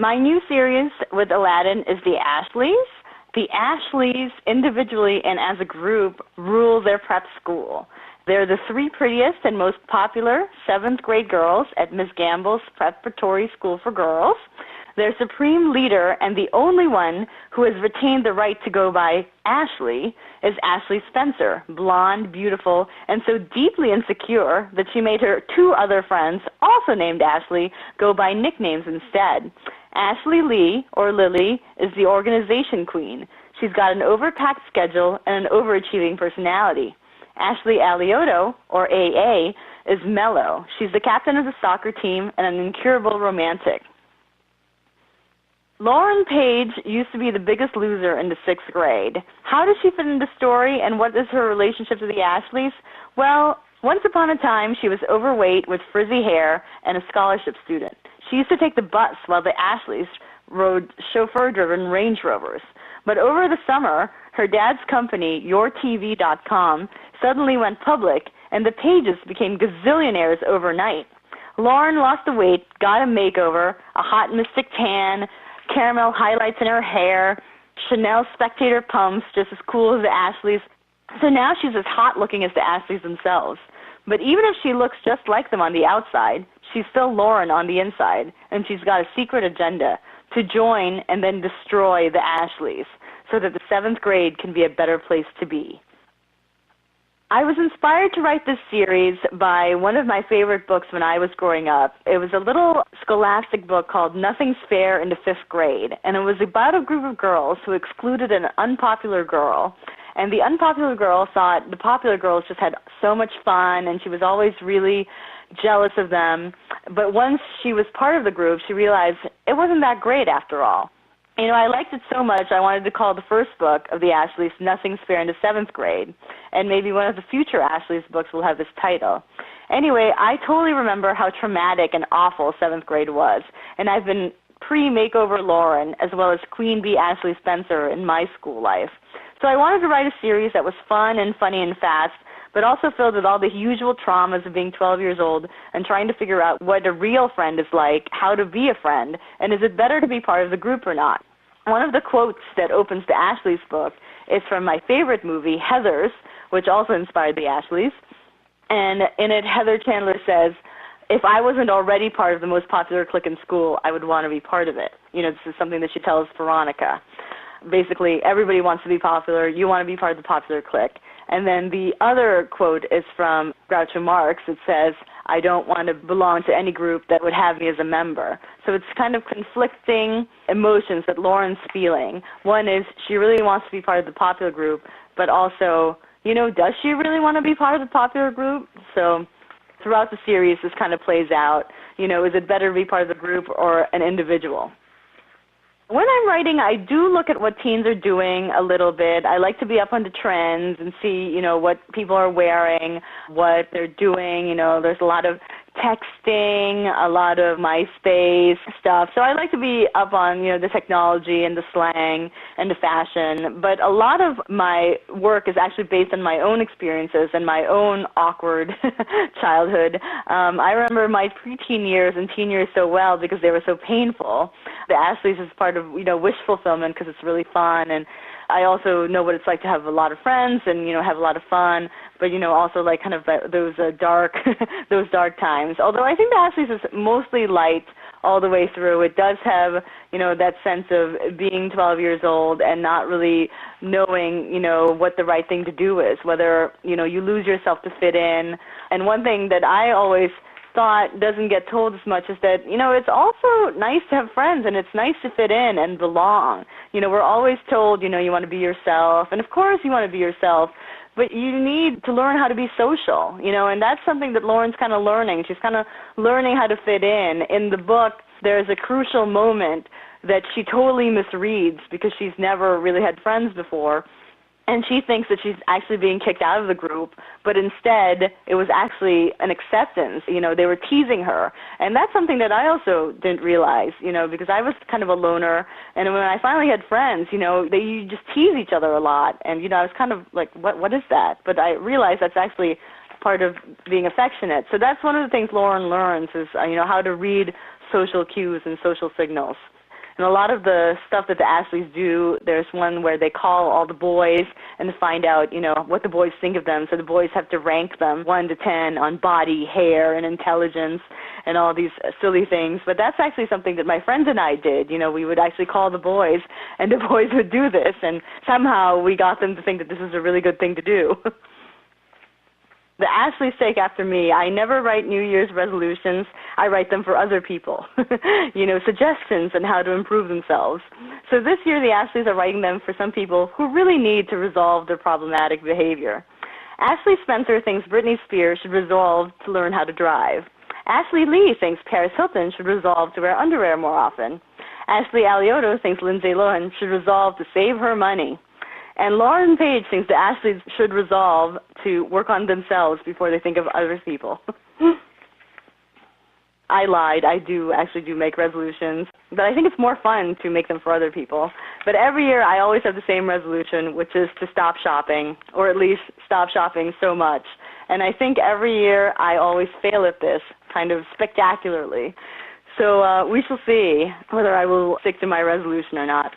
My new series with Aladdin is the Ashleys. The Ashleys, individually and as a group, rule their prep school. They're the three prettiest and most popular seventh-grade girls at Miss Gamble's Preparatory School for Girls. Their supreme leader and the only one who has retained the right to go by Ashley is Ashley Spencer, blonde, beautiful, and so deeply insecure that she made her two other friends, also named Ashley, go by nicknames instead. Ashley Lee, or Lily, is the organization queen. She's got an overpacked schedule and an overachieving personality. Ashley Alioto, or AA, is mellow. She's the captain of the soccer team and an incurable romantic. Lauren Page used to be the biggest loser in the sixth grade. How does she fit in the story, and what is her relationship to the Ashleys? Well, once upon a time, she was overweight with frizzy hair and a scholarship student. She used to take the bus while the Ashleys rode chauffeur-driven Range Rovers. But over the summer, her dad's company, YourTV.com, suddenly went public, and the Pages became gazillionaires overnight. Lauren lost the weight, got a makeover, a hot mystic tan, caramel highlights in her hair, Chanel Spectator pumps, just as cool as the Ashleys. So now she's as hot-looking as the Ashleys themselves. But even if she looks just like them on the outside, she's still Lauren on the inside, and she's got a secret agenda to join and then destroy the Ashleys so that the seventh grade can be a better place to be. I was inspired to write this series by one of my favorite books when I was growing up. It was a little scholastic book called Nothing's Fair in the Fifth Grade, and it was about a group of girls who excluded an unpopular girl. And the unpopular girl thought the popular girls just had so much fun, and she was always really jealous of them. But once she was part of the group, she realized it wasn't that great after all. You know, I liked it so much, I wanted to call the first book of the Ashleys Nothing's Fair in the Seventh Grade, and maybe one of the future Ashleys books will have this title. Anyway, I totally remember how traumatic and awful seventh grade was, and I've been pre-makeover Lauren as well as Queen Bee Ashley Spencer in my school life. So I wanted to write a series that was fun and funny and fast, but also filled with all the usual traumas of being 12 years old and trying to figure out what a real friend is like, how to be a friend, and is it better to be part of the group or not. One of the quotes that opens the Ashleys book is from my favorite movie, Heathers, which also inspired the Ashleys. And in it, Heather Chandler says, "If I wasn't already part of the most popular clique in school, I would want to be part of it." You know, this is something that she tells Veronica. Basically, everybody wants to be popular. You want to be part of the popular clique. And then the other quote is from Groucho Marx. It says, "I don't want to belong to any group that would have me as a member." So it's kind of conflicting emotions that Lauren's feeling. One is she really wants to be part of the popular group, but also, you know, does she really want to be part of the popular group? So throughout the series, this kind of plays out. You know, is it better to be part of the group or an individual? When I'm writing, I do look at what teens are doing a little bit. I like to be up on the trends and see, you know, what people are wearing, what they're doing. You know, there's a lot of texting, a lot of MySpace stuff. So I like to be up on, you know, the technology and the slang and the fashion. But a lot of my work is actually based on my own experiences and my own awkward childhood. I remember my preteen years and teen years so well because they were so painful. The Ashleys is part of, you know, wish fulfillment because it's really fun, and I also know what it's like to have a lot of friends and, you know, have a lot of fun, but, you know, also like kind of those dark those dark times. Although I think the Ashleys is mostly light all the way through. It does have, you know, that sense of being 12 years old and not really knowing, you know, what the right thing to do is, whether, you know, you lose yourself to fit in. And one thing that I always thought doesn't get told as much is that, you know, it's also nice to have friends and it's nice to fit in and belong. You know, we're always told, you know, you want to be yourself, and of course you want to be yourself, but you need to learn how to be social, you know, and that's something that Lauren's kind of learning. She's kind of learning how to fit in. In the book, there's a crucial moment that she totally misreads because she's never really had friends before, and she thinks that she's actually being kicked out of the group, but instead it was actually an acceptance. You know, they were teasing her. And that's something that I also didn't realize, you know, because I was kind of a loner. And when I finally had friends, you know, you just tease each other a lot. And, you know, I was kind of like, what is that? But I realized that's actually part of being affectionate. So that's one of the things Lauren learns is, you know, how to read social cues and social signals. And a lot of the stuff that the Ashleys do, there's one where they call all the boys and to find out, what the boys think of them. So the boys have to rank them 1 to 10 on body, hair, and intelligence and all these silly things. But that's actually something that my friends and I did. We would actually call the boys, and the boys would do this. And somehow we got them to think that this is a really good thing to do. The Ashleys take after me. I never write New Year's resolutions. I write them for other people, suggestions on how to improve themselves. So this year the Ashleys are writing them for some people who really need to resolve their problematic behavior. Ashley Spencer thinks Britney Spears should resolve to learn how to drive. Ashley Lee thinks Paris Hilton should resolve to wear underwear more often. Ashley Alioto thinks Lindsay Lohan should resolve to save her money. And Lauren Page thinks the Ashleys should resolve to work on themselves before they think of other people. I lied. I actually do make resolutions, but I think it's more fun to make them for other people. But every year I always have the same resolution, which is to stop shopping, or at least stop shopping so much. And I think every year I always fail at this, kind of spectacularly. So we shall see whether I will stick to my resolution or not.